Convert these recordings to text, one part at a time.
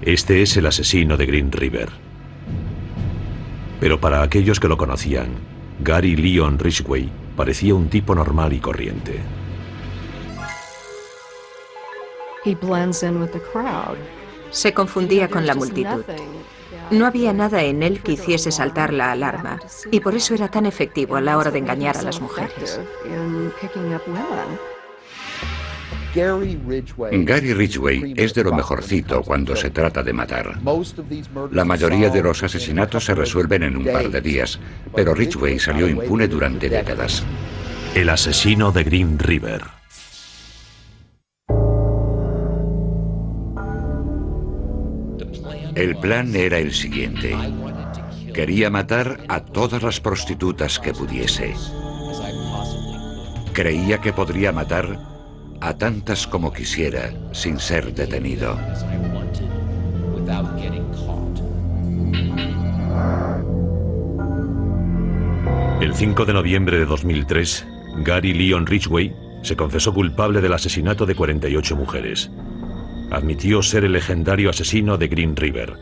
Este es el asesino de Green River. Pero para aquellos que lo conocían, Gary Leon Ridgway parecía un tipo normal y corriente. Se confundía con la multitud. No había nada en él que hiciese saltar la alarma, y por eso era tan efectivo a la hora de engañar a las mujeres. Gary Ridgway es de lo mejorcito cuando se trata de matar. La mayoría de los asesinatos se resuelven en un par de días, pero Ridgway salió impune durante décadas. El asesino de Green River. El plan era el siguiente. Quería matar a todas las prostitutas que pudiese. Creía que podría matar a tantas como quisiera sin ser detenido. El 5 de noviembre de 2003, Gary Leon Ridgway se confesó culpable del asesinato de 48 mujeres. Admitió ser el legendario asesino de Green River,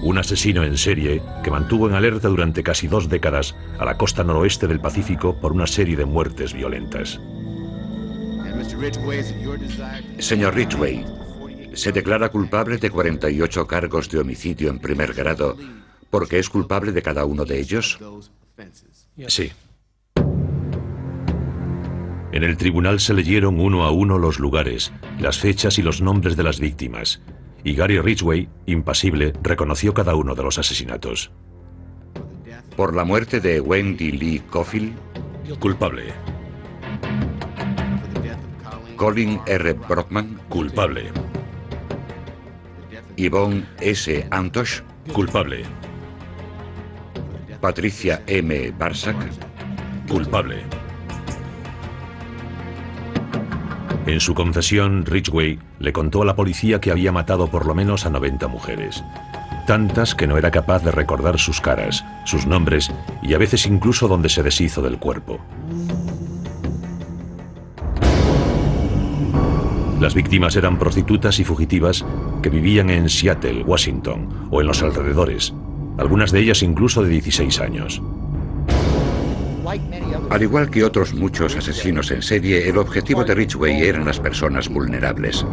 un asesino en serie que mantuvo en alerta durante casi 2 décadas a la costa noroeste del Pacífico por una serie de muertes violentas. Señor Ridgway, se declara culpable de 48 cargos de homicidio en primer grado porque es culpable de cada uno de ellos. Sí. En el tribunal se leyeron uno a uno los lugares, las fechas y los nombres de las víctimas, y Gary Ridgway, impasible, reconoció cada uno de los asesinatos. Por la muerte de Wendy Lee Cofield, culpable. Colin R. Brockman, culpable. Yvonne S. Antosh, culpable. Patricia M. Barsak, culpable. En su confesión, Ridgway le contó a la policía que había matado por lo menos a 90 mujeres. Tantas que no era capaz de recordar sus caras, sus nombres y a veces incluso dónde se deshizo del cuerpo. Las víctimas eran prostitutas y fugitivas que vivían en Seattle, Washington o en los alrededores, algunas de ellas incluso de 16 años. Al igual que otros muchos asesinos en serie, el objetivo de Ridgway eran las personas vulnerables.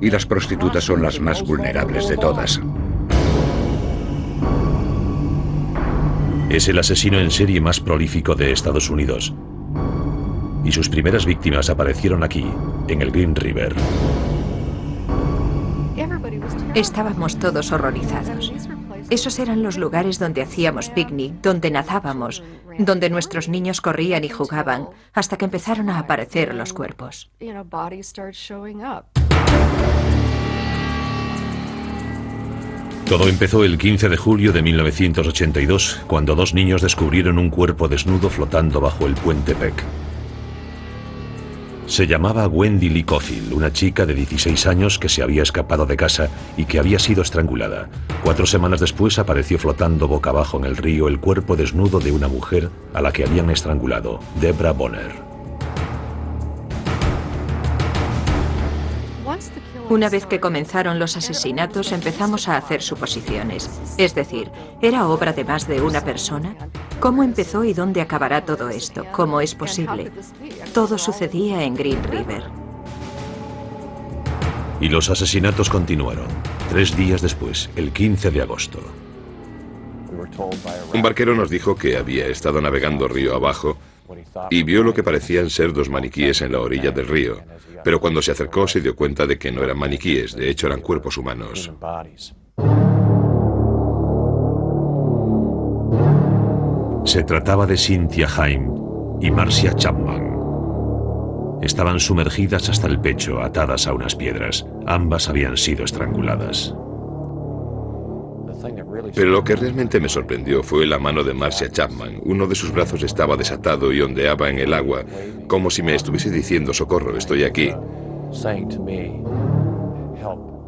Y las prostitutas son las más vulnerables de todas. Es el asesino en serie más prolífico de Estados Unidos. Y sus primeras víctimas aparecieron aquí, en el Green River. Estábamos todos horrorizados. Esos eran los lugares donde hacíamos picnic, donde nadábamos, donde nuestros niños corrían y jugaban, hasta que empezaron a aparecer los cuerpos. Todo empezó el 15 de julio de 1982, cuando 2 niños descubrieron un cuerpo desnudo flotando bajo el puente Peck. Se llamaba Wendy Lee Cofield, una chica de 16 años que se había escapado de casa y que había sido estrangulada. 4 semanas después apareció flotando boca abajo en el río el cuerpo desnudo de una mujer a la que habían estrangulado, Deborah Bonner. Una vez que comenzaron los asesinatos, empezamos a hacer suposiciones. Es decir, ¿era obra de más de una persona? ¿Cómo empezó y dónde acabará todo esto? ¿Cómo es posible? Todo sucedía en Green River. Y los asesinatos continuaron. 3 días después, el 15 de agosto. Un barquero nos dijo que había estado navegando río abajo y vio lo que parecían ser 2 maniquíes en la orilla del río, pero cuando se acercó se dio cuenta de que no eran maniquíes, de hecho eran cuerpos humanos. Se trataba de Cynthia Haim y Marcia Chapman. Estaban sumergidas hasta el pecho, atadas a unas piedras. Ambas habían sido estranguladas. Pero lo que realmente me sorprendió fue la mano de Marcia Chapman. Uno de sus brazos estaba desatado y ondeaba en el agua, como si me estuviese diciendo: socorro, estoy aquí.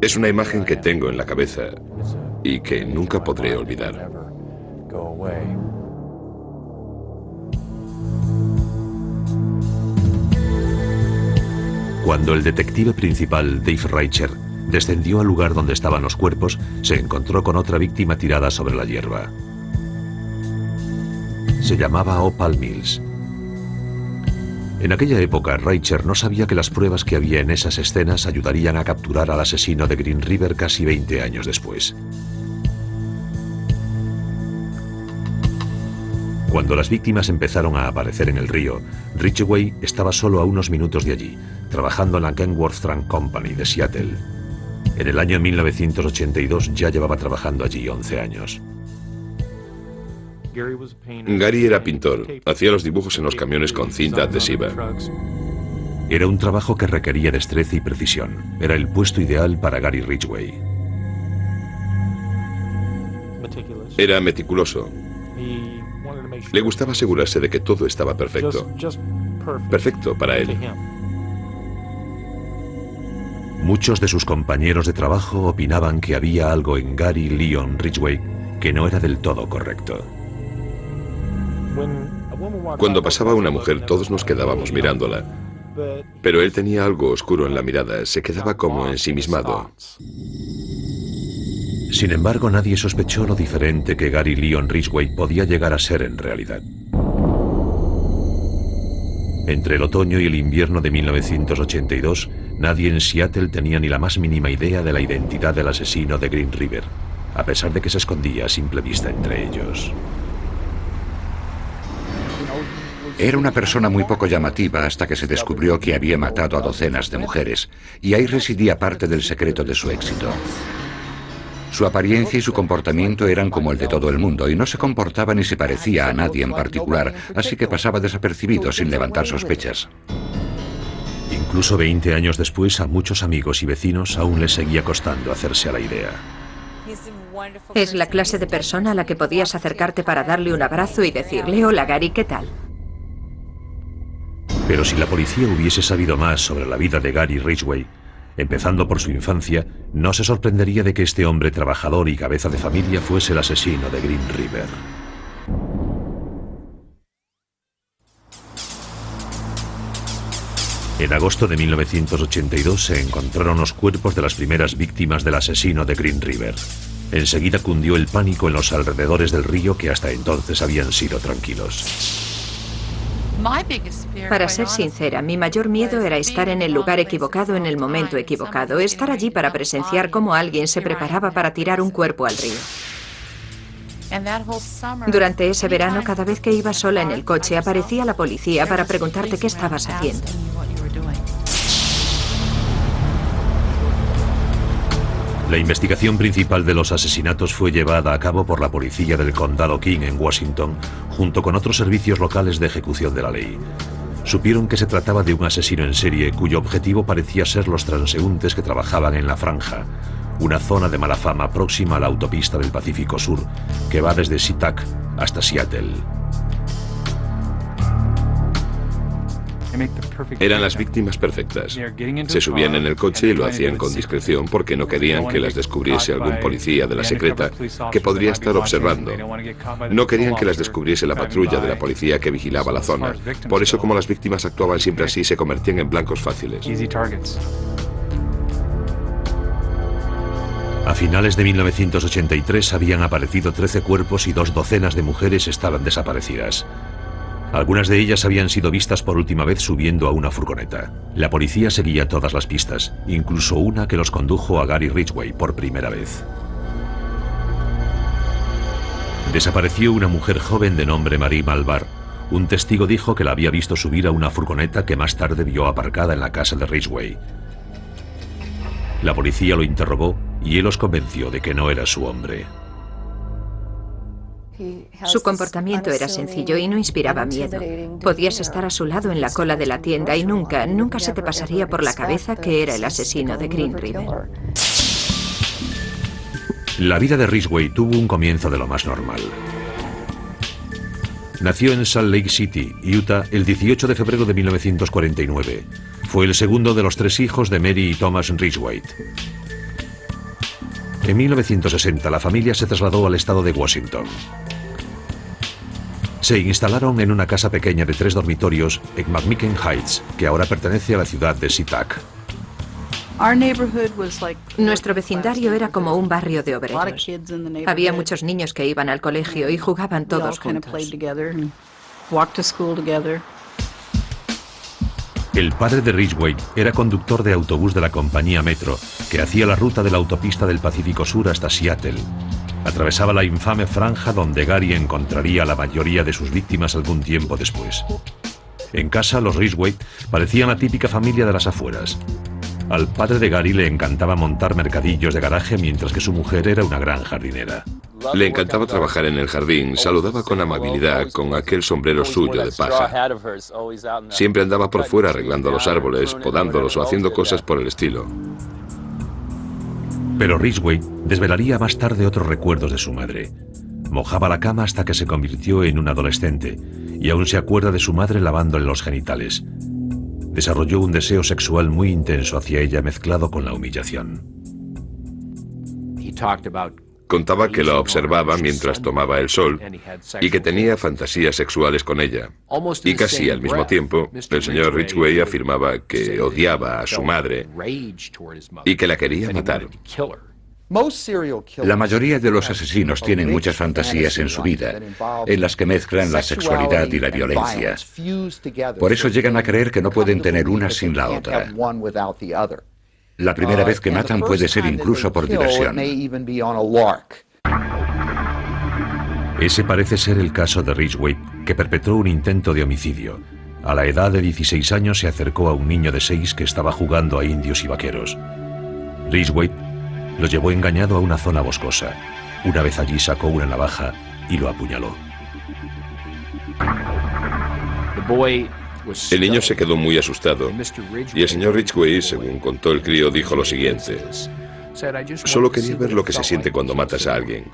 Es una imagen que tengo en la cabeza y que nunca podré olvidar. Cuando el detective principal, Dave Reicher, Descendió al lugar donde estaban los cuerpos, se encontró con otra víctima tirada sobre la hierba. Se llamaba Opal Mills. En aquella época, Reicher no sabía que las pruebas que había en esas escenas ayudarían a capturar al asesino de Green River casi 20 años después. Cuando las víctimas empezaron a aparecer en el río, Ridgway estaba solo a unos minutos de allí, trabajando en la Kenworth Trunk Company de Seattle. En el año 1982 ya llevaba trabajando allí 11 años. Gary era pintor, hacía los dibujos en los camiones con cinta adhesiva. Era un trabajo que requería destreza y precisión. Era el puesto ideal para Gary Ridgway. Era meticuloso. Le gustaba asegurarse de que todo estaba perfecto. Perfecto para él. Muchos de sus compañeros de trabajo opinaban que había algo en Gary Leon Ridgway que no era del todo correcto. Cuando pasaba una mujer, todos nos quedábamos mirándola. Pero él tenía algo oscuro en la mirada, se quedaba como ensimismado. Sin embargo, nadie sospechó lo diferente que Gary Leon Ridgway podía llegar a ser en realidad. Entre el otoño y el invierno de 1982, nadie en Seattle tenía ni la más mínima idea de la identidad del asesino de Green River, a pesar de que se escondía a simple vista entre ellos. Era una persona muy poco llamativa hasta que se descubrió que había matado a docenas de mujeres, y ahí residía parte del secreto de su éxito. Su apariencia y su comportamiento eran como el de todo el mundo, y no se comportaba ni se parecía a nadie en particular, así que pasaba desapercibido sin levantar sospechas. Incluso 20 años después, a muchos amigos y vecinos aún les seguía costando hacerse a la idea. Es la clase de persona a la que podías acercarte para darle un abrazo y decirle: hola Gary, ¿qué tal? Pero si la policía hubiese sabido más sobre la vida de Gary Ridgway, empezando por su infancia, no se sorprendería de que este hombre trabajador y cabeza de familia fuese el asesino de Green River. En agosto de 1982 se encontraron los cuerpos de las primeras víctimas del asesino de Green River. Enseguida cundió el pánico en los alrededores del río, que hasta entonces habían sido tranquilos. Para ser sincera, mi mayor miedo era estar en el lugar equivocado en el momento equivocado, estar allí para presenciar cómo alguien se preparaba para tirar un cuerpo al río. Durante ese verano, cada vez que iba sola en el coche, aparecía la policía para preguntarte qué estabas haciendo. La investigación principal de los asesinatos fue llevada a cabo por la policía del condado King en Washington, junto con otros servicios locales de ejecución de la ley. Supieron que se trataba de un asesino en serie cuyo objetivo parecía ser los transeúntes que trabajaban en La Franja, una zona de mala fama próxima a la autopista del Pacífico Sur, que va desde SeaTac hasta Seattle. Eran las víctimas perfectas. Se subían en el coche y lo hacían con discreción porque no querían que las descubriese algún policía de la secreta que podría estar observando. No querían que las descubriese la patrulla de la policía que vigilaba la zona. Por eso, como las víctimas actuaban siempre así, se convertían en blancos fáciles. A finales de 1983 habían aparecido 13 cuerpos y 2 docenas de mujeres estaban desaparecidas. Algunas de ellas habían sido vistas por última vez subiendo a una furgoneta. La policía seguía todas las pistas, incluso una que los condujo a Gary Ridgway por primera vez. Desapareció una mujer joven de nombre Marie Malvar. Un testigo dijo que la había visto subir a una furgoneta que más tarde vio aparcada en la casa de Ridgway. La policía lo interrogó y él los convenció de que no era su hombre. Su comportamiento era sencillo y no inspiraba miedo. Podías estar a su lado en la cola de la tienda y nunca se te pasaría por la cabeza que era el asesino de Green River. La vida de Ridgway tuvo un comienzo de lo más normal. Nació en Salt Lake City, Utah, el 18 de febrero de 1949. Fue el segundo de los 3 hijos de Mary y Thomas Ridgway. En 1960 la familia se trasladó al estado de Washington. Se instalaron en una casa pequeña de 3 dormitorios en McMicken Heights, que ahora pertenece a la ciudad de SeaTac. Nuestro vecindario era como un barrio de obreros. Había muchos niños que iban al colegio y jugaban todos juntos. El padre de Ridgway era conductor de autobús de la compañía Metro, que hacía la ruta de la autopista del Pacífico Sur hasta Seattle. Atravesaba la infame franja donde Gary encontraría a la mayoría de sus víctimas algún tiempo después. En casa, los Ridgway parecían la típica familia de las afueras. Al padre de Gary le encantaba montar mercadillos de garaje, mientras que su mujer era una gran jardinera. Le encantaba trabajar en el jardín, saludaba con amabilidad con aquel sombrero suyo de paja. Siempre andaba por fuera arreglando los árboles, podándolos o haciendo cosas por el estilo. Pero Ridgway desvelaría más tarde otros recuerdos de su madre. Mojaba la cama hasta que se convirtió en un adolescente, y aún se acuerda de su madre lavándole los genitales. Desarrolló un deseo sexual muy intenso hacia ella, mezclado con la humillación. Contaba que la observaba mientras tomaba el sol y que tenía fantasías sexuales con ella. Y casi al mismo tiempo, el señor Ridgway afirmaba que odiaba a su madre y que la quería matar. La mayoría de los asesinos tienen muchas fantasías en su vida, en las que mezclan la sexualidad y la violencia. Por eso llegan a creer que no pueden tener una sin la otra. La primera vez que matan puede ser incluso por diversión. Ese parece ser el caso de Ridgway, que perpetró un intento de homicidio. A la edad de 16 años se acercó a un niño de 6 que estaba jugando a indios y vaqueros. Ridgway lo llevó engañado a una zona boscosa. Una vez allí sacó una navaja y lo apuñaló. El niño se quedó muy asustado y el señor Ridgway, según contó el crío, dijo lo siguiente: solo quería ver lo que se siente cuando matas a alguien.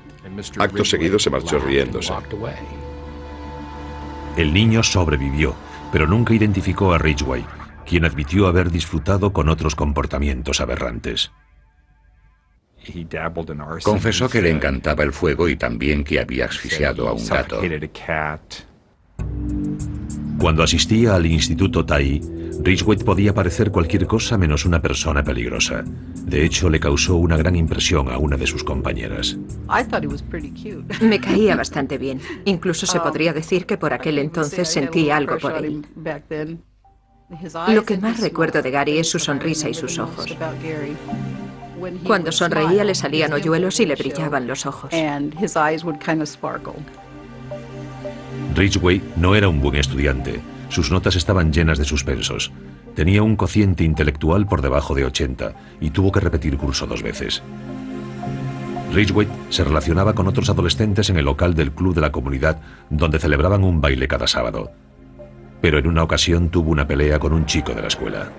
Acto seguido se marchó riéndose. El niño sobrevivió, pero nunca identificó a Ridgway, quien admitió haber disfrutado con otros comportamientos aberrantes. Confesó que le encantaba el fuego y también que había asfixiado a un gato. Cuando asistía al Instituto Tai, Ridgway podía parecer cualquier cosa menos una persona peligrosa. De hecho, le causó una gran impresión a una de sus compañeras. Me caía bastante bien. Incluso se podría decir que por aquel entonces sentí algo por él. Lo que más recuerdo de Gary es su sonrisa y sus ojos. Cuando sonreía le salían hoyuelos y le brillaban los ojos. Ridgway no era un buen estudiante. Sus notas estaban llenas de suspensos. Tenía un cociente intelectual por debajo de 80 y tuvo que repetir curso 2 veces. Ridgway se relacionaba con otros adolescentes en el local del club de la comunidad, donde celebraban un baile cada sábado. Pero en una ocasión tuvo una pelea con un chico de la escuela.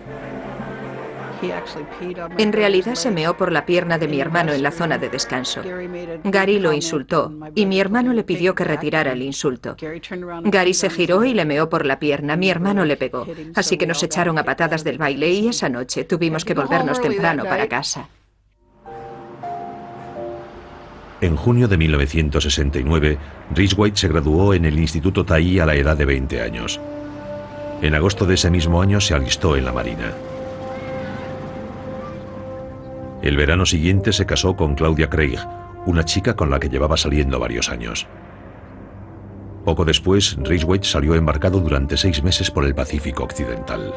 En realidad se meó por la pierna de mi hermano en la zona de descanso. Gary lo insultó y mi hermano le pidió que retirara el insulto. Gary se giró y le meó por la pierna. Mi hermano le pegó, así que nos echaron a patadas del baile y esa noche tuvimos que volvernos temprano para casa. En junio de 1969, Ridgway se graduó en el Instituto Tai a la edad de 20 años. En agosto de ese mismo año se alistó en la Marina. El verano siguiente se casó con Claudia Craig, una chica con la que llevaba saliendo varios años. Poco después, Ridgway salió embarcado durante 6 meses por el Pacífico Occidental.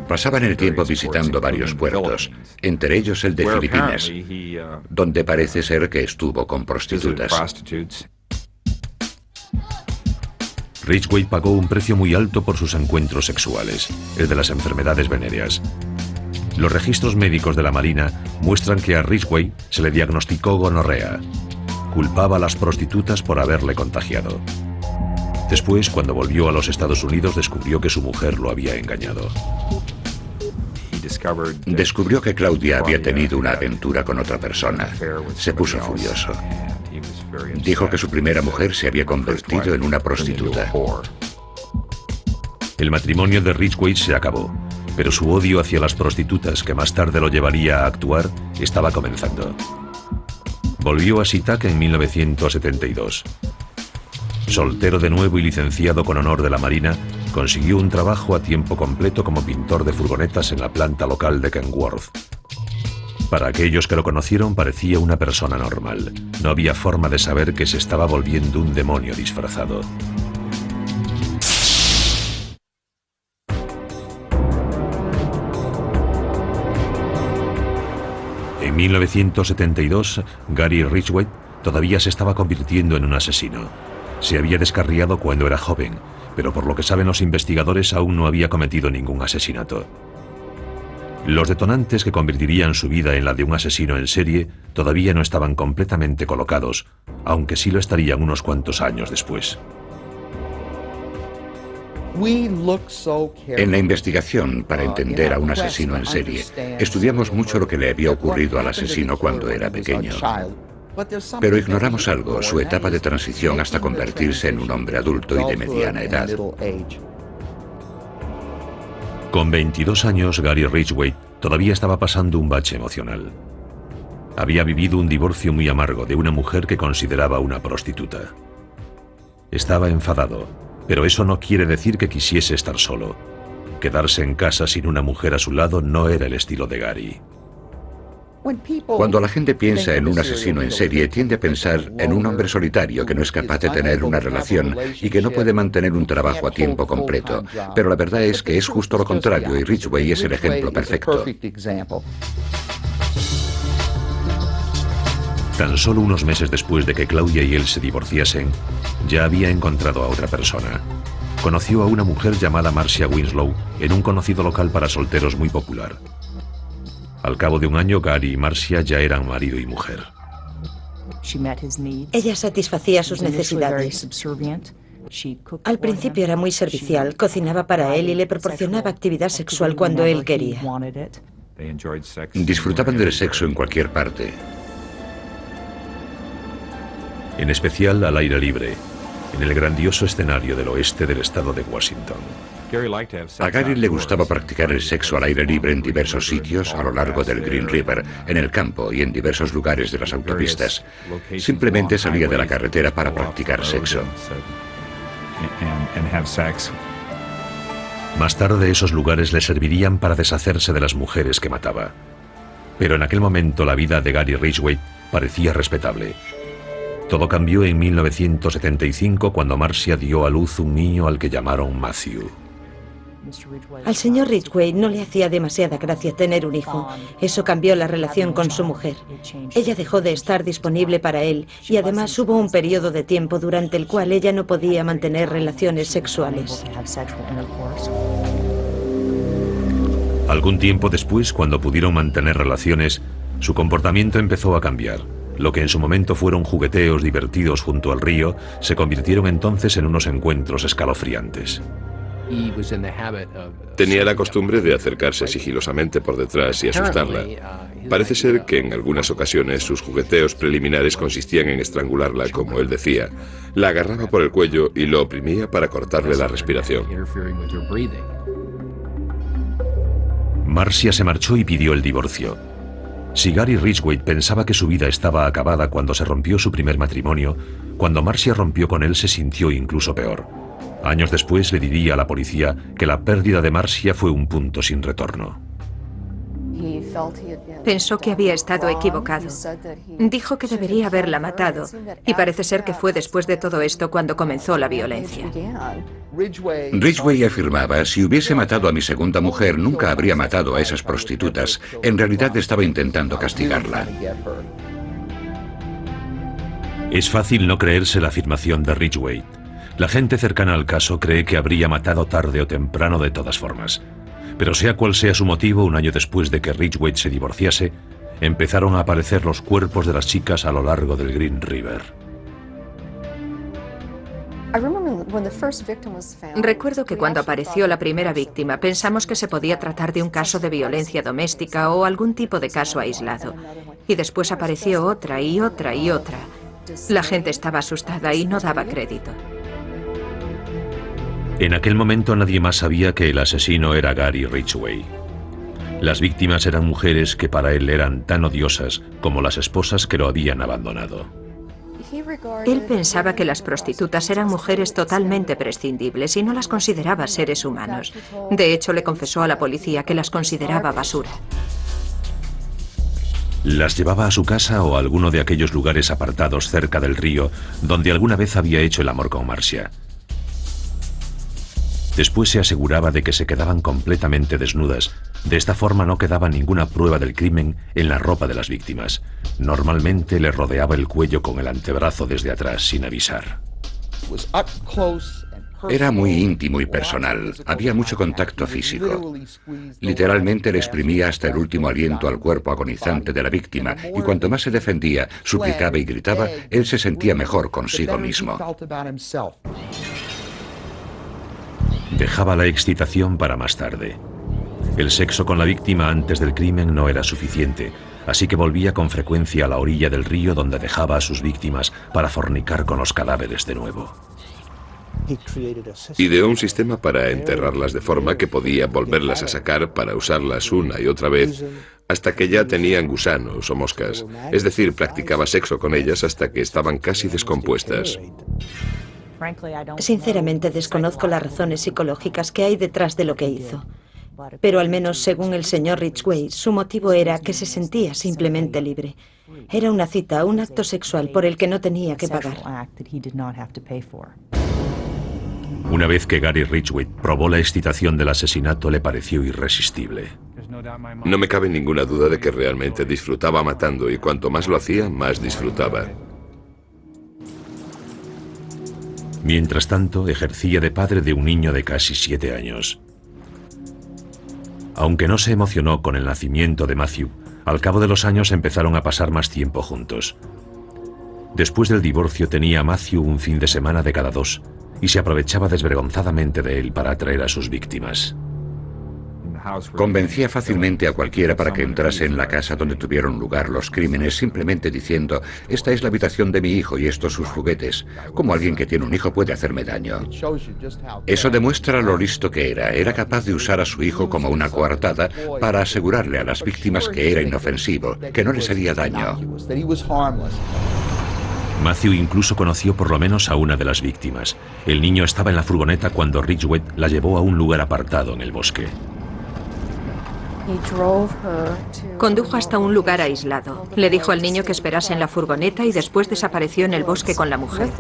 Pasaban el tiempo visitando varios puertos, entre ellos el de Filipinas, donde parece ser que estuvo con prostitutas. Ridgway pagó un precio muy alto por sus encuentros sexuales, el de las enfermedades venéreas. Los registros médicos de la Marina muestran que a Ridgway se le diagnosticó gonorrea. Culpaba a las prostitutas por haberle contagiado. Después, cuando volvió a los Estados Unidos, descubrió que su mujer lo había engañado. Descubrió que Claudia había tenido una aventura con otra persona. Se puso furioso. Dijo que su primera mujer se había convertido en una prostituta. El matrimonio de Ridgway se acabó, pero su odio hacia las prostitutas, que más tarde lo llevaría a actuar, estaba comenzando. Volvió a SeaTac en 1972. Soltero de nuevo y licenciado con honor de la Marina, consiguió un trabajo a tiempo completo como pintor de furgonetas en la planta local de Kenworth. Para aquellos que lo conocieron parecía una persona normal. No había forma de saber que se estaba volviendo un demonio disfrazado. En 1972, Gary Ridgway todavía se estaba convirtiendo en un asesino. Se había descarriado cuando era joven, pero por lo que saben los investigadores aún no había cometido ningún asesinato. Los detonantes que convertirían su vida en la de un asesino en serie todavía no estaban completamente colocados, aunque sí lo estarían unos cuantos años después. En la investigación, para entender a un asesino en serie, estudiamos mucho lo que le había ocurrido al asesino cuando era pequeño. Pero ignoramos algo, su etapa de transición hasta convertirse en un hombre adulto y de mediana edad. Con 22 años, Gary Ridgway todavía estaba pasando un bache emocional. Había vivido un divorcio muy amargo de una mujer que consideraba una prostituta. Estaba enfadado, pero eso no quiere decir que quisiese estar solo. Quedarse en casa sin una mujer a su lado no era el estilo de Gary. Cuando la gente piensa en un asesino en serie, tiende a pensar en un hombre solitario que no es capaz de tener una relación y que no puede mantener un trabajo a tiempo completo. Pero la verdad es que es justo lo contrario y Ridgway es el ejemplo perfecto. Tan solo unos meses después de que Claudia y él se divorciasen, ya había encontrado a otra persona. Conoció a una mujer llamada Marcia Winslow en un conocido local para solteros muy popular. Al cabo de un año, Gary y Marcia ya eran marido y mujer. Ella satisfacía sus necesidades. Al principio era muy servicial, cocinaba para él y le proporcionaba actividad sexual cuando él quería. Disfrutaban del sexo en cualquier parte. En especial al aire libre, en el grandioso escenario del oeste del estado de Washington. A Gary le gustaba practicar el sexo al aire libre en diversos sitios a lo largo del Green River, en el campo y en diversos lugares de las autopistas. Simplemente salía de la carretera para practicar sexo. Más tarde esos lugares le servirían para deshacerse de las mujeres que mataba. Pero en aquel momento la vida de Gary Ridgway parecía respetable. Todo cambió en 1975 cuando Marcia dio a luz un niño al que llamaron Matthew. Al señor Ridgway no le hacía demasiada gracia tener un hijo. Eso cambió la relación con su mujer. Ella dejó de estar disponible para él y además hubo un periodo de tiempo durante el cual ella no podía mantener relaciones sexuales. Algún tiempo después, cuando pudieron mantener relaciones, su comportamiento empezó a cambiar. Lo que en su momento fueron jugueteos divertidos junto al río, se convirtieron entonces en unos encuentros escalofriantes. Tenía la costumbre de acercarse sigilosamente por detrás y asustarla. Parece ser que en algunas ocasiones sus jugueteos preliminares consistían en estrangularla, como él decía. La agarraba por el cuello y lo oprimía para cortarle la respiración. Marcia se marchó y pidió el divorcio. Si Gary Ridgway pensaba que su vida estaba acabada cuando se rompió su primer matrimonio, cuando Marcia rompió con él se sintió incluso peor. Años después le diría a la policía que la pérdida de Marcia fue un punto sin retorno. Pensó que había estado equivocado. Dijo que debería haberla matado y parece ser que fue después de todo esto cuando comenzó la violencia. Ridgway afirmaba, si hubiese matado a mi segunda mujer, nunca habría matado a esas prostitutas. En realidad estaba intentando castigarla. Es fácil no creerse la afirmación de Ridgway. La gente cercana al caso cree que habría matado tarde o temprano de todas formas. Pero sea cual sea su motivo, un año después de que Ridgway se divorciase, empezaron a aparecer los cuerpos de las chicas a lo largo del Green River. Recuerdo que cuando apareció la primera víctima pensamos que se podía tratar de un caso de violencia doméstica o algún tipo de caso aislado. Y después apareció otra y otra y otra. La gente estaba asustada y no daba crédito. En aquel momento nadie más sabía que el asesino era Gary Ridgway. Las víctimas eran mujeres que para él eran tan odiosas como las esposas que lo habían abandonado. Él pensaba que las prostitutas eran mujeres totalmente prescindibles y no las consideraba seres humanos. De hecho, le confesó a la policía que las consideraba basura. Las llevaba a su casa o a alguno de aquellos lugares apartados cerca del río donde alguna vez había hecho el amor con Marcia. Después se aseguraba de que se quedaban completamente desnudas. De esta forma no quedaba ninguna prueba del crimen en la ropa de las víctimas. Normalmente le rodeaba el cuello con el antebrazo desde atrás sin avisar. Era muy íntimo y personal. Había mucho contacto físico. Literalmente le exprimía hasta el último aliento al cuerpo agonizante de la víctima, y cuanto más se defendía, suplicaba y gritaba, él se sentía mejor consigo mismo. Dejaba la excitación para más tarde. El sexo con la víctima antes del crimen no era suficiente, así que volvía con frecuencia a la orilla del río donde dejaba a sus víctimas para fornicar con los cadáveres de nuevo. Ideó un sistema para enterrarlas de forma que podía volverlas a sacar para usarlas una y otra vez hasta que ya tenían gusanos o moscas. Es decir, practicaba sexo con ellas hasta que estaban casi descompuestas. Sinceramente desconozco las razones psicológicas que hay detrás de lo que hizo. Pero al menos según el señor Ridgway, su motivo era que se sentía simplemente libre. Era una cita, un acto sexual por el que no tenía que pagar. Una vez que Gary Ridgway probó la excitación del asesinato, le pareció irresistible. No me cabe ninguna duda de que realmente disfrutaba matando, y cuanto más lo hacía, más disfrutaba. Mientras tanto, ejercía de padre de un niño de casi 7 años. Aunque no se emocionó con el nacimiento de Matthew, al cabo de los años empezaron a pasar más tiempo juntos. Después del divorcio tenía a Matthew un fin de semana de cada 2 y se aprovechaba desvergonzadamente de él para atraer a sus víctimas. Convencía fácilmente a cualquiera para que entrase en la casa donde tuvieron lugar los crímenes, simplemente diciendo, esta es la habitación de mi hijo y estos sus juguetes. ¿Cómo alguien que tiene un hijo puede hacerme daño? Eso demuestra lo listo que era. Era capaz de usar a su hijo como una coartada para asegurarle a las víctimas que era inofensivo, que no les haría daño. Matthew incluso conoció por lo menos a una de las víctimas. El niño estaba en la furgoneta cuando Ridgway la llevó a un lugar apartado en el bosque. Condujo hasta un lugar aislado. Le dijo al niño que esperase en la furgoneta y después desapareció en el bosque con la mujer.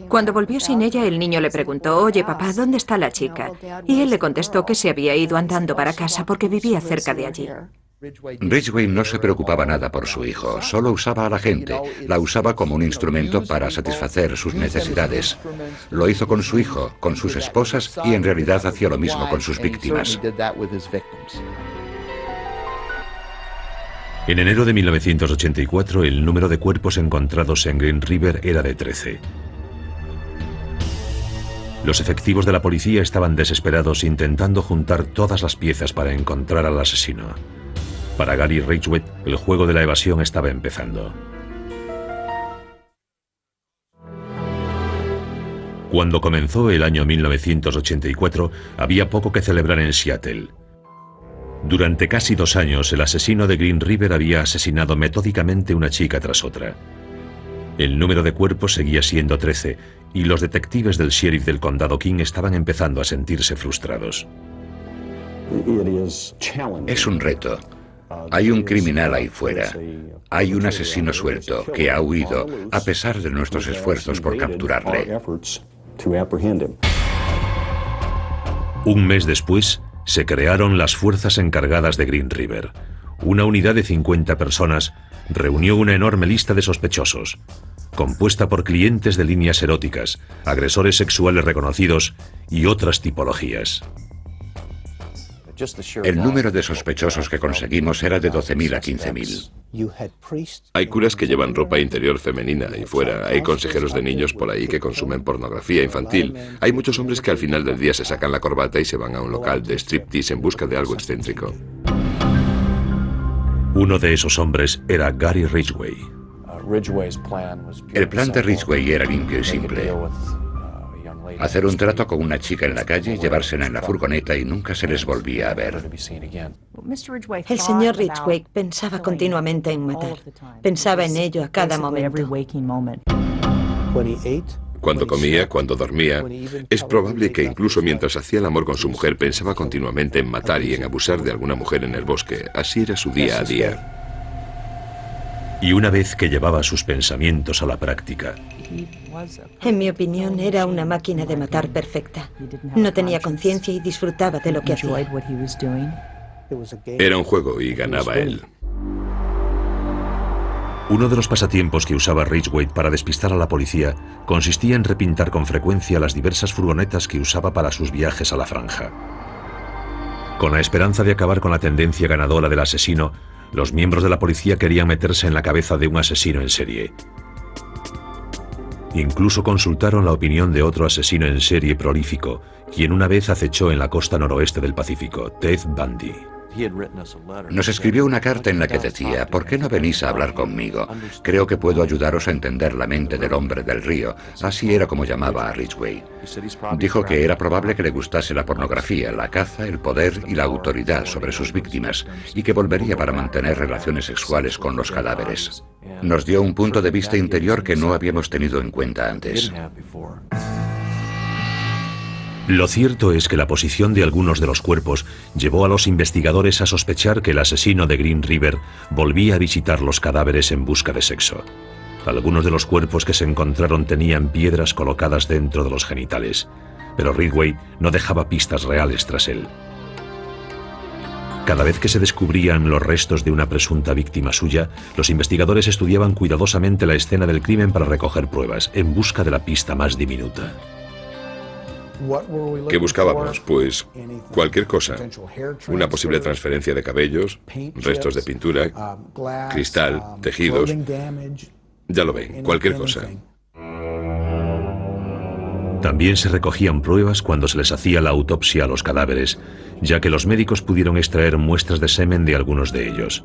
Cuando volvió sin ella, el niño le preguntó, oye papá, ¿dónde está la chica? Y él le contestó que se había ido andando para casa porque vivía cerca de allí. Ridgway no se preocupaba nada por su hijo, solo usaba a la gente, la usaba como un instrumento para satisfacer sus necesidades. Lo hizo con su hijo, con sus esposas y en realidad hacía lo mismo con sus víctimas. En enero de 1984, el número de cuerpos encontrados en Green River era de 13. Los efectivos de la policía estaban desesperados intentando juntar todas las piezas para encontrar al asesino. Para Gary Ridgway, el juego de la evasión estaba empezando. Cuando comenzó el año 1984, había poco que celebrar en Seattle. Durante casi 2 años, el asesino de Green River había asesinado metódicamente una chica tras otra. El número de cuerpos seguía siendo 13, y los detectives del sheriff del condado King estaban empezando a sentirse frustrados. Es un reto. Hay un criminal ahí fuera. Hay un asesino suelto que ha huido a pesar de nuestros esfuerzos por capturarle. Un mes después, se crearon las fuerzas encargadas de Green River. Una unidad de 50 personas reunió una enorme lista de sospechosos, compuesta por clientes de líneas eróticas, agresores sexuales reconocidos y otras tipologías. El número de sospechosos que conseguimos era de 12.000 a 15.000. Hay curas que llevan ropa interior femenina y fuera. Hay consejeros de niños por ahí que consumen pornografía infantil. Hay muchos hombres que al final del día se sacan la corbata y se van a un local de striptease en busca de algo excéntrico. Uno de esos hombres era Gary Ridgway. El plan de Ridgway era limpio y simple. Hacer un trato con una chica en la calle, llevársela en la furgoneta y nunca se les volvía a ver. El señor Ridgway pensaba continuamente en matar. Pensaba en ello a cada momento. Cuando comía, cuando dormía, es probable que incluso mientras hacía el amor con su mujer pensaba continuamente en matar y en abusar de alguna mujer en el bosque. Así era su día a día. Y una vez que llevaba sus pensamientos a la práctica, En mi opinión, era una máquina de matar perfecta. No tenía conciencia y disfrutaba de lo que hacía. Era un juego y ganaba él. uno de los pasatiempos que usaba Ridgway para despistar a la policía consistía en repintar con frecuencia las diversas furgonetas que usaba para sus viajes a la franja. Con la esperanza de acabar con la tendencia ganadora del asesino, los miembros de la policía querían meterse en la cabeza de un asesino en serie. Incluso consultaron la opinión de otro asesino en serie prolífico, quien una vez acechó en la costa noroeste del Pacífico, Ted Bundy. Nos escribió una carta en la que decía: ¿por qué no venís a hablar conmigo? Creo que puedo ayudaros a entender la mente del hombre del río. Así era como llamaba a Ridgway. Dijo que era probable que le gustase la pornografía, la caza, el poder y la autoridad sobre sus víctimas, y que volvería para mantener relaciones sexuales con los cadáveres. Nos dio un punto de vista interior que no habíamos tenido en cuenta antes. Lo cierto es que la posición de algunos de los cuerpos llevó a los investigadores a sospechar que el asesino de Green River volvía a visitar los cadáveres en busca de sexo. Algunos de los cuerpos que se encontraron tenían piedras colocadas dentro de los genitales, pero Ridgway no dejaba pistas reales tras él. Cada vez que se descubrían los restos de una presunta víctima suya, los investigadores estudiaban cuidadosamente la escena del crimen para recoger pruebas, en busca de la pista más diminuta. ¿Qué buscábamos? Pues cualquier cosa. Una posible transferencia de cabellos, restos de pintura, cristal, tejidos. Ya lo ven, cualquier cosa. También se recogían pruebas cuando se les hacía la autopsia a los cadáveres, ya que los médicos pudieron extraer muestras de semen de algunos de ellos.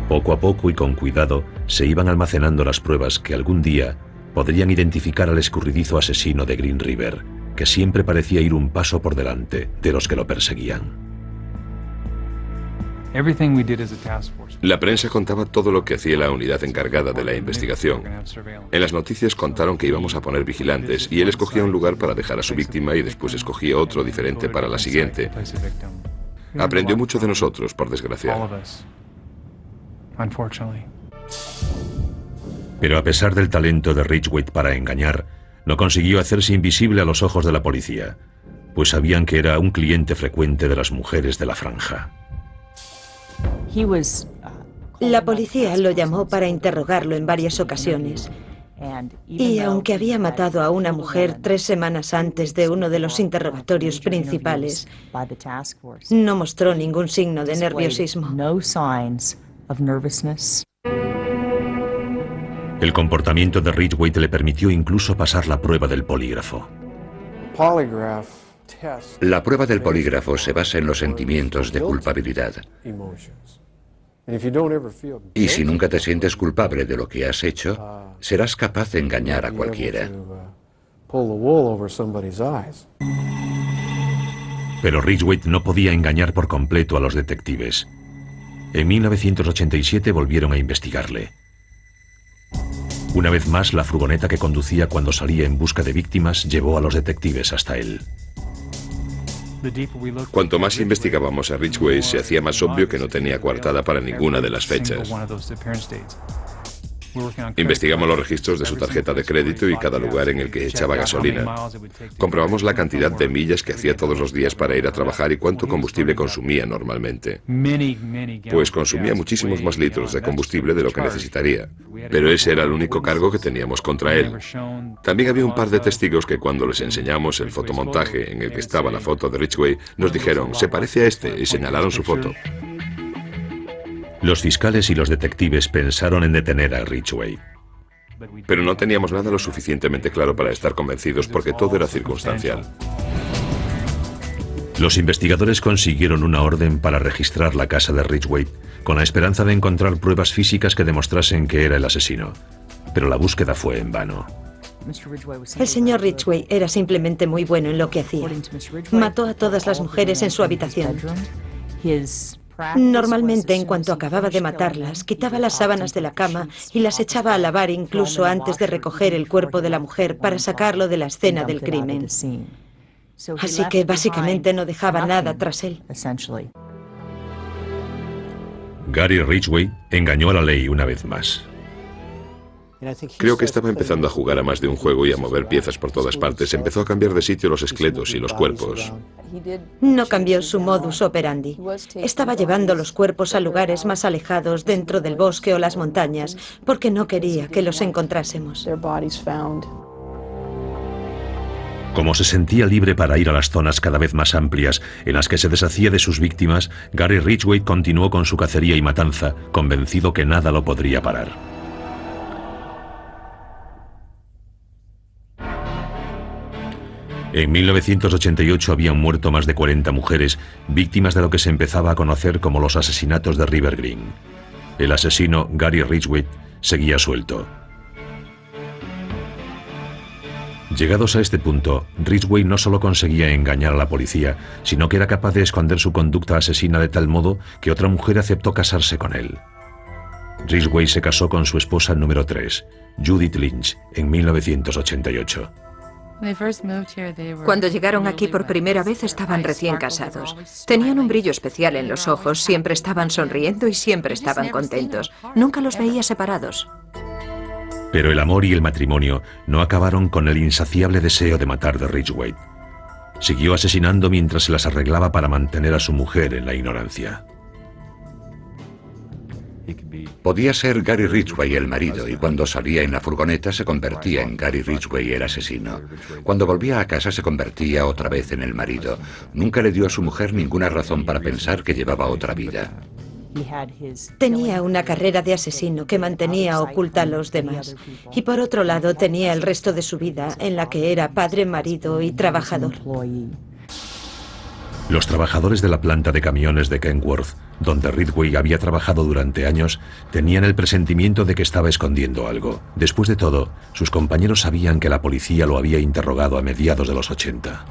Poco a poco y con cuidado se iban almacenando las pruebas que algún día podrían identificar al escurridizo asesino de Green River, que siempre parecía ir un paso por delante de los que lo perseguían. La prensa contaba todo lo que hacía la unidad encargada de la investigación. En las noticias contaron que íbamos a poner vigilantes y él escogía un lugar para dejar a su víctima y después escogía otro diferente para la siguiente. Aprendió mucho de nosotros, por desgracia. Pero a pesar del talento de Ridgway para engañar, no consiguió hacerse invisible a los ojos de la policía, pues sabían que era un cliente frecuente de las mujeres de la franja. La policía lo llamó para interrogarlo en varias ocasiones. Y aunque había matado a una mujer 3 semanas antes de uno de los interrogatorios principales, no mostró ningún signo de nerviosismo. El comportamiento de Ridgway le permitió incluso pasar la prueba del polígrafo. La prueba del polígrafo se basa en los sentimientos de culpabilidad. Y si nunca te sientes culpable de lo que has hecho, serás capaz de engañar a cualquiera. Pero Ridgway no podía engañar por completo a los detectives. En 1987 volvieron a investigarle. Una vez más, la furgoneta que conducía cuando salía en busca de víctimas llevó a los detectives hasta él. Cuanto más investigábamos a Ridgway, se hacía más obvio que no tenía coartada para ninguna de las fechas. Investigamos los registros de su tarjeta de crédito y cada lugar en el que echaba gasolina. Comprobamos la cantidad de millas que hacía todos los días para ir a trabajar y cuánto combustible consumía normalmente. Pues consumía muchísimos más litros de combustible de lo que necesitaría. Pero ese era el único cargo que teníamos contra él. También había un par de testigos que cuando les enseñamos el fotomontaje en el que estaba la foto de Ridgway, nos dijeron: se parece a este, y señalaron su foto. Los fiscales y los detectives pensaron en detener a Ridgway. Pero no teníamos nada lo suficientemente claro para estar convencidos porque todo era circunstancial. Los investigadores consiguieron una orden para registrar la casa de Ridgway con la esperanza de encontrar pruebas físicas que demostrasen que era el asesino. Pero la búsqueda fue en vano. El señor Ridgway era simplemente muy bueno en lo que hacía. Mató a todas las mujeres en su habitación. Normalmente, en cuanto acababa de matarlas, quitaba las sábanas de la cama y las echaba a lavar incluso antes de recoger el cuerpo de la mujer para sacarlo de la escena del crimen. Así que básicamente no dejaba nada tras él. Gary Ridgway engañó a la ley una vez más. Creo que estaba empezando a jugar a más de un juego y a mover piezas por todas partes. Empezó a cambiar de sitio los esqueletos y los cuerpos. No cambió su modus operandi. Estaba llevando los cuerpos a lugares más alejados dentro del bosque o las montañas porque no quería que los encontrásemos. Como se sentía libre para ir a las zonas cada vez más amplias en las que se deshacía de sus víctimas, Gary Ridgway continuó con su cacería y matanza, convencido que nada lo podría parar. En 1988 habían muerto más de 40 mujeres, víctimas de lo que se empezaba a conocer como los asesinatos de River Green. El asesino, Gary Ridgway, seguía suelto. Llegados a este punto, Ridgway no solo conseguía engañar a la policía, sino que era capaz de esconder su conducta asesina de tal modo que otra mujer aceptó casarse con él. Ridgway se casó con su esposa número 3, Judith Lynch, en 1988. Cuando llegaron aquí por primera vez estaban recién casados. Tenían un brillo especial en los ojos, siempre estaban sonriendo y siempre estaban contentos. Nunca los veía separados. Pero el amor y el matrimonio no acabaron con el insaciable deseo de matar de Ridgway. Siguió asesinando mientras se las arreglaba para mantener a su mujer en la ignorancia. Podía ser Gary Ridgway el marido y cuando salía en la furgoneta se convertía en Gary Ridgway el asesino. Cuando volvía a casa se convertía otra vez en el marido. Nunca le dio a su mujer ninguna razón para pensar que llevaba otra vida. Tenía una carrera de asesino que mantenía oculta a los demás. Y por otro lado tenía el resto de su vida en la que era padre, marido y trabajador. Los trabajadores de la planta de camiones de Kenworth, donde Ridgway había trabajado durante años, tenían el presentimiento de que estaba escondiendo algo. Después de todo, sus compañeros sabían que la policía lo había interrogado a mediados de los 80.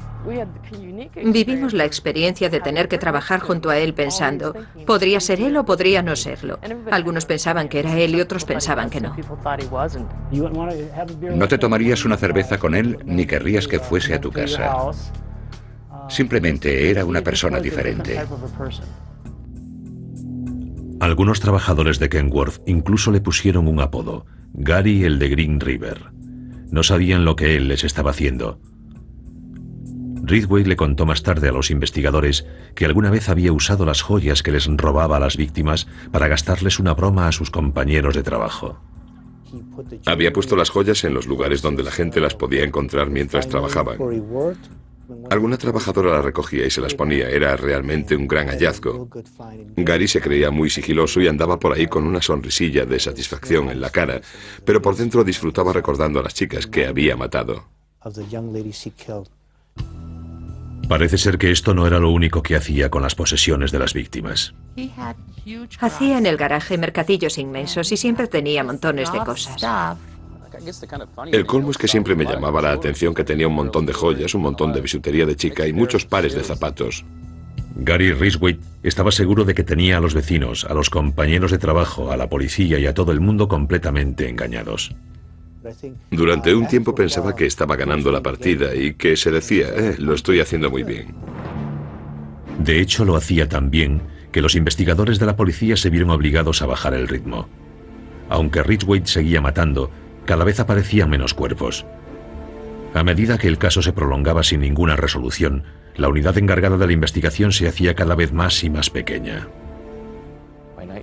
Vivimos la experiencia de tener que trabajar junto a él pensando, podría ser él o podría no serlo. Algunos pensaban que era él y otros pensaban que no. No te tomarías una cerveza con él ni querrías que fuese a tu casa. Simplemente era una persona diferente. Algunos trabajadores de Kenworth incluso le pusieron un apodo, Gary el de Green River. No sabían lo que él les estaba haciendo. Ridgway le contó más tarde a los investigadores que alguna vez había usado las joyas que les robaba a las víctimas para gastarles una broma a sus compañeros de trabajo. Había puesto las joyas en los lugares donde la gente las podía encontrar mientras trabajaban. Alguna trabajadora las recogía y se las ponía. Era realmente un gran hallazgo. Gary se creía muy sigiloso y andaba por ahí con una sonrisilla de satisfacción en la cara, pero por dentro disfrutaba recordando a las chicas que había matado. Parece ser que esto no era lo único que hacía con las posesiones de las víctimas. Hacía en el garaje mercadillos inmensos y siempre tenía montones de cosas. El colmo es que siempre me llamaba la atención que tenía un montón de joyas, un montón de bisutería de chica y muchos pares de zapatos. Gary Ridgway estaba seguro de que tenía a los vecinos, a los compañeros de trabajo, a la policía y a todo el mundo completamente engañados. Durante un tiempo pensaba que estaba ganando la partida y que se decía, lo estoy haciendo muy bien. De hecho, lo hacía tan bien que los investigadores de la policía se vieron obligados a bajar el ritmo. Aunque Ridgway seguía matando, cada vez aparecían menos cuerpos. A medida que el caso se prolongaba sin ninguna resolución, la unidad encargada de la investigación se hacía cada vez más y más pequeña.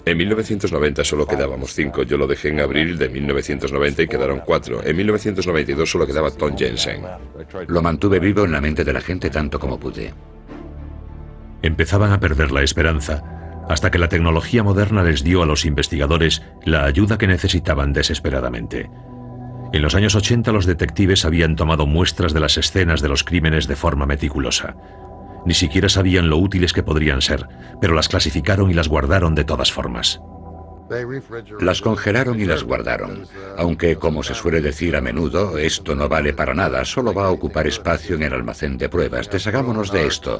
En 1990 solo quedábamos 5. Yo lo dejé en abril de 1990 y quedaron 4. En 1992 solo quedaba Tom Jensen. Lo mantuve vivo en la mente de la gente tanto como pude. Empezaban a perder la esperanza, hasta que la tecnología moderna les dio a los investigadores la ayuda que necesitaban desesperadamente. En los años 80 los detectives habían tomado muestras de las escenas de los crímenes de forma meticulosa. Ni siquiera sabían lo útiles que podrían ser, pero las clasificaron y las guardaron de todas formas. Las congelaron y las guardaron, aunque, como se suele decir a menudo, esto no vale para nada, solo va a ocupar espacio en el almacén de pruebas, deshagámonos de esto.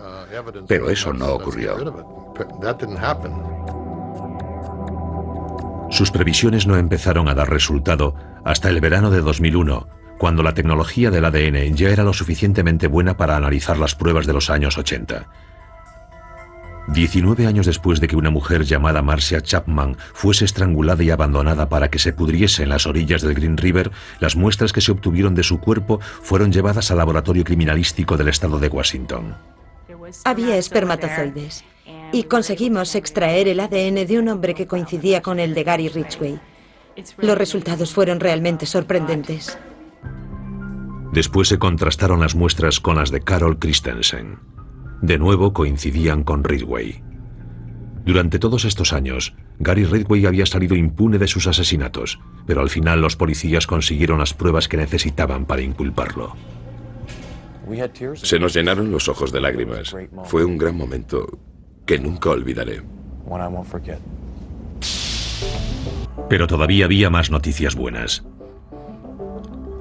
Pero eso no ocurrió. Sus previsiones no empezaron a dar resultado hasta el verano de 2001, cuando la tecnología del ADN ya era lo suficientemente buena para analizar las pruebas de los años 80. 19 años después de que una mujer llamada Marcia Chapman fuese estrangulada y abandonada para que se pudriese en las orillas del Green River, las muestras que se obtuvieron de su cuerpo fueron llevadas al laboratorio criminalístico del estado de Washington. Había espermatozoides y conseguimos extraer el ADN de un hombre que coincidía con el de Gary Ridgway. Los resultados fueron realmente sorprendentes. Después se contrastaron las muestras con las de Carol Christensen. De nuevo coincidían con Ridgway. Durante todos estos años, Gary Ridgway había salido impune de sus asesinatos, pero al final los policías consiguieron las pruebas que necesitaban para inculparlo. Se nos llenaron los ojos de lágrimas. Fue un gran momento que nunca olvidaré. Pero todavía había más noticias buenas.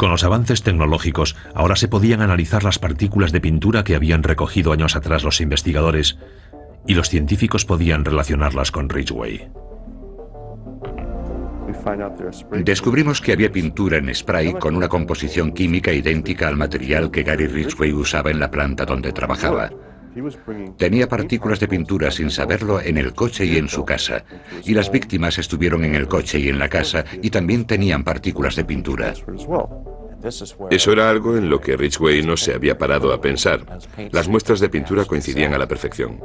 Con los avances tecnológicos, ahora se podían analizar las partículas de pintura que habían recogido años atrás los investigadores, y los científicos podían relacionarlas con Ridgway. Descubrimos que había pintura en spray con una composición química idéntica al material que Gary Ridgway usaba en la planta donde trabajaba. Tenía partículas de pintura sin saberlo en el coche y en su casa, y las víctimas estuvieron en el coche y en la casa y también tenían partículas de pintura. Eso era algo en lo que Ridgway no se había parado a pensar. Las muestras de pintura coincidían a la perfección.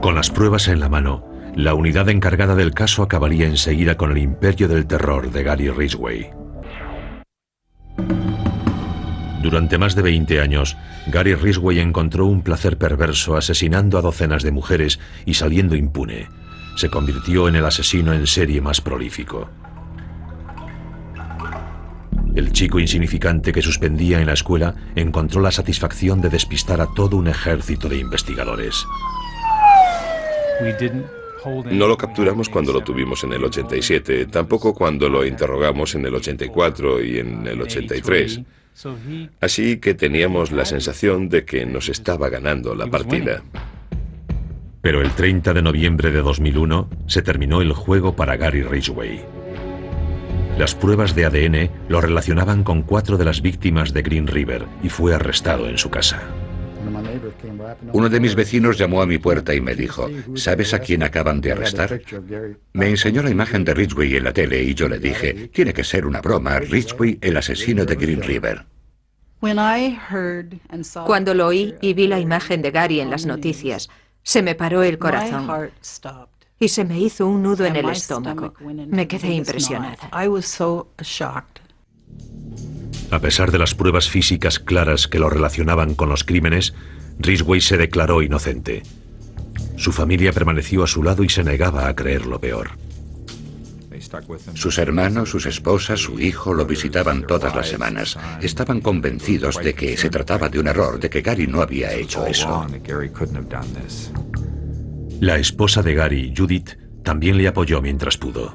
Con las pruebas en la mano, la unidad encargada del caso acabaría enseguida con el imperio del terror de Gary Ridgway. Durante más de 20 años, Gary Ridgway encontró un placer perverso asesinando a docenas de mujeres y saliendo impune. Se convirtió en el asesino en serie más prolífico. El chico insignificante que suspendía en la escuela encontró la satisfacción de despistar a todo un ejército de investigadores. No lo capturamos cuando lo tuvimos en el 87, tampoco cuando lo interrogamos en el 84 y en el 83. Así que teníamos la sensación de que nos estaba ganando la partida. Pero el 30 de noviembre de 2001 se terminó el juego para Gary Ridgway. Las pruebas de ADN lo relacionaban con 4 de las víctimas de Green River y fue arrestado en su casa. Uno de mis vecinos llamó a mi puerta y me dijo, ¿sabes a quién acaban de arrestar? Me enseñó la imagen de Ridgway en la tele y yo le dije, tiene que ser una broma, Ridgway, el asesino de Green River. Cuando lo oí y vi la imagen de Gary en las noticias, se me paró el corazón y se me hizo un nudo en el estómago. Me quedé impresionada. A pesar de las pruebas físicas claras que lo relacionaban con los crímenes, Ridgway se declaró inocente. Su familia permaneció a su lado y se negaba a creer lo peor. Sus hermanos, sus esposas, su hijo lo visitaban todas las semanas. Estaban convencidos de que se trataba de un error, de que Gary no había hecho eso. La esposa de Gary, Judith, también le apoyó mientras pudo.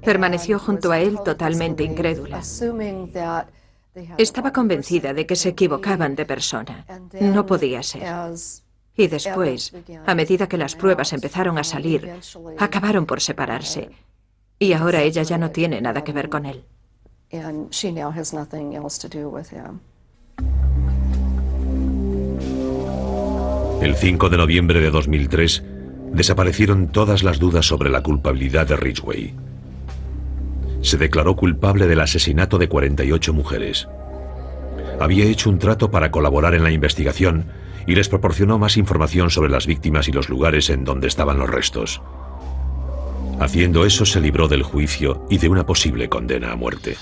Permaneció junto a él totalmente incrédula. Estaba convencida de que se equivocaban de persona. No podía ser. Y después, a medida que las pruebas empezaron a salir, acabaron por separarse. Y ahora ella ya no tiene nada que ver con él. El 5 de noviembre de 2003, desaparecieron todas las dudas sobre la culpabilidad de Ridgway. Se declaró culpable del asesinato de 48 mujeres. Había hecho un trato para colaborar en la investigación y les proporcionó más información sobre las víctimas y los lugares en donde estaban los restos. Haciendo eso se libró del juicio y de una posible condena a muerte.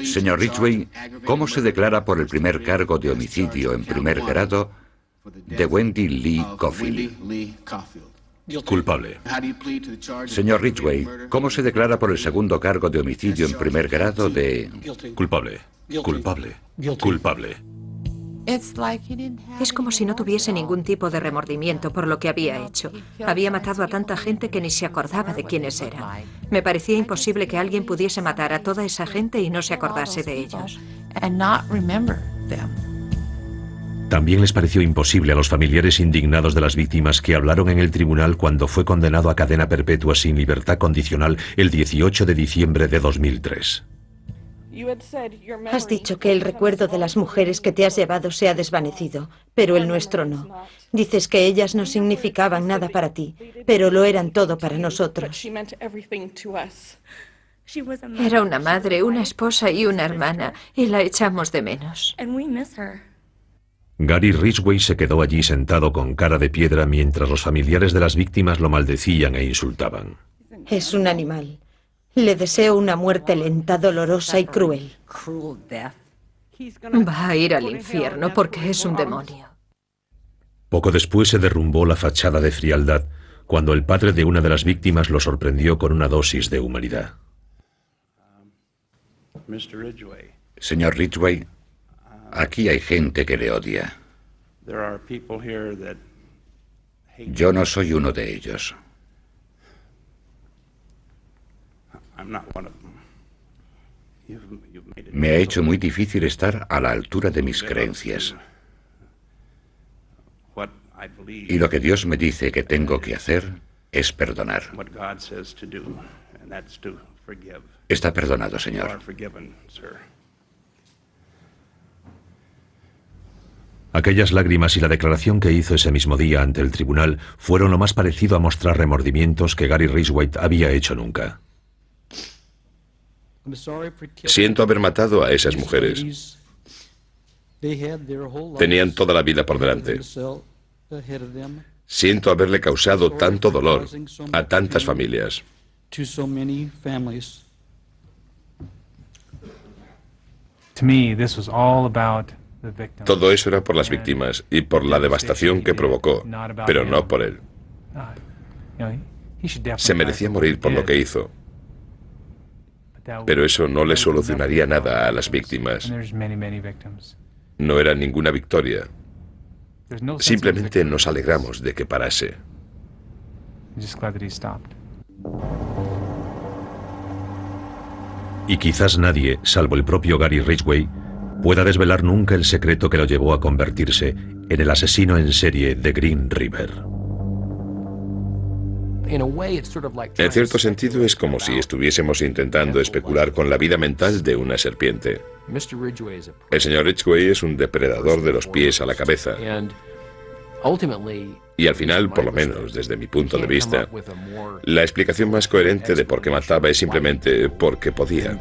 Señor Ridgway, ¿cómo se declara por el primer cargo de homicidio en primer grado de Wendy Lee Caulfield? Culpable. Señor Ridgway, ¿cómo se declara por el segundo cargo de homicidio en primer grado de... Culpable. Culpable. Culpable. Es como si no tuviese ningún tipo de remordimiento por lo que había hecho. Había matado a tanta gente que ni se acordaba de quiénes eran. Me parecía imposible que alguien pudiese matar a toda esa gente y no se acordase de ellos. También les pareció imposible a los familiares indignados de las víctimas que hablaron en el tribunal cuando fue condenado a cadena perpetua sin libertad condicional el 18 de diciembre de 2003. Has dicho que el recuerdo de las mujeres que te has llevado se ha desvanecido, pero el nuestro no. Dices que ellas no significaban nada para ti, pero lo eran todo para nosotros. Era una madre, una esposa y una hermana, y la echamos de menos. Gary Ridgway se quedó allí sentado con cara de piedra mientras los familiares de las víctimas lo maldecían e insultaban. Es un animal. Le deseo una muerte lenta, dolorosa y cruel. Va a ir al infierno porque es un demonio. Poco después se derrumbó la fachada de frialdad cuando el padre de una de las víctimas lo sorprendió con una dosis de humanidad. Señor Ridgway, aquí hay gente que le odia. Yo no soy uno de ellos. Me ha hecho muy difícil estar a la altura de mis creencias. Y lo que Dios me dice que tengo que hacer es perdonar. Está perdonado, señor. Aquellas lágrimas y la declaración que hizo ese mismo día ante el tribunal fueron lo más parecido a mostrar remordimientos que Gary Ridgway había hecho nunca. Siento haber matado a esas mujeres. Tenían toda la vida por delante. Siento haberle causado tanto dolor a tantas familias. Todo eso era por las víctimas y por la devastación que provocó, pero no por él. Se merecía morir por lo que hizo, pero eso no le solucionaría nada a las víctimas. No era ninguna victoria. Simplemente nos alegramos de que parase. Y quizás nadie, salvo el propio Gary Ridgway, pueda desvelar nunca el secreto que lo llevó a convertirse en el asesino en serie de Green River. En cierto sentido es como si estuviésemos intentando especular con la vida mental de una serpiente. El señor Ridgway es un depredador de los pies a la cabeza. Y al final, por lo menos desde mi punto de vista, la explicación más coherente de por qué mataba es simplemente porque podía.